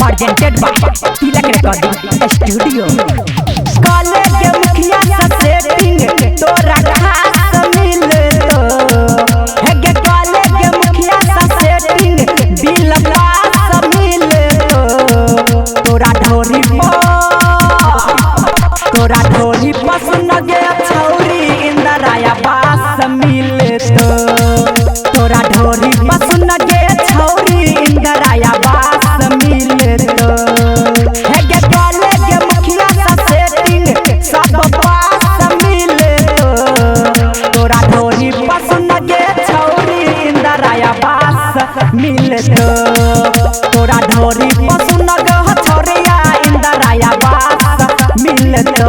Presented by तिलक recording studio. College के मुखिया सा सेटिंग तोरा खास मिले तो है के कॉलेज के मुखिया सा सेटिंग बिल पास मिले तो तोरा ढोरी पसंद गे छौरी इंदराया बास मिले तो तोरा ढोरी पसंद गे छौरी इंदराया बास मिले तो है के कॉलेज के मुखिया सा सेटिंग सब पास मिले तो तोरा ढोरी पसंद गे छौरी इंदराया बास मिले तो तोरा ढोरी पसंद गे छौरिया इंदराया बास मिले तो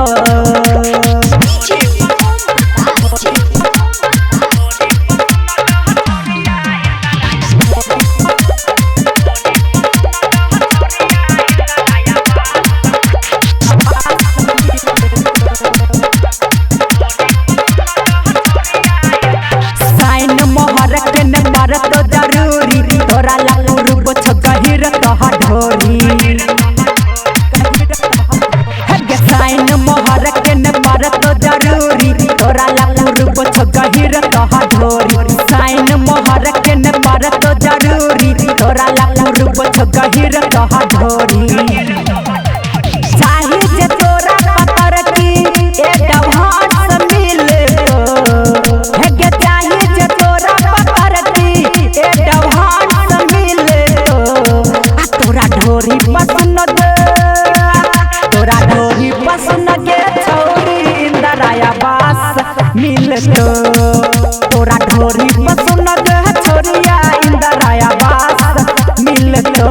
तो जरूरी तोरा लालू छ गहिर तोहा ढोरी है साइन मोहर के न पर तो जरूरी तोरा लालू छ गहिर तोहा ढोरी साइन मोहर के न पर तो जरूरी तोरा लालू छ गहिर तोहा ढोरी चाही जे तोरा पतर की ए डभास मिले तो है के चाही जे तोरा पतर की ए डभास मिले तो तोरा ढोरी पसंद के छौरी इंदराया बास मिले तो तोरा ढोरी पसंद के छौरिया इंदराया बास मिले तो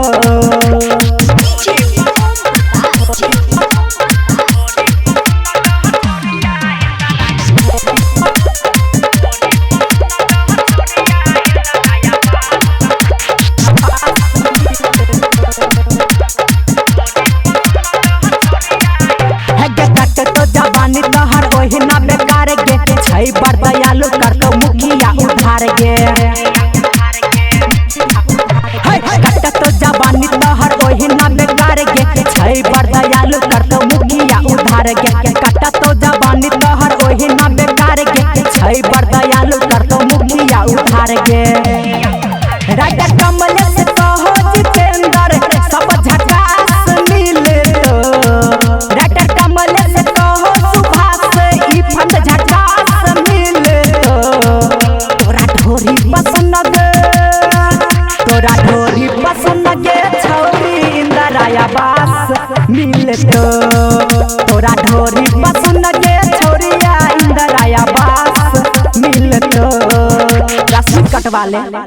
जवानी तोहर ओहिना बेकार गे छै बड़ दयालु कर तो मुखिया उधार गे कट तो जवानी तोहर ओहिना बेकार गे छै बड़ दयालु कर तो मुखिया उधार गे कट तो जवानी तोहर ओहिना बेकार गे छै बड़ दयालु कर तो मुखिया उधार गे राइटर कमलेश कहो जितेंद्र सब झकास मिले तो राइटर कमलेश कहो सुभाष ई फंड झकास मिले तो तोरा ढोरी पसंद गे छौरी इंदराया बास मिले तो तोरा ढोरी पसंद गे छौरिया इंदराया बास मिले तो रस्सी कटवा ले।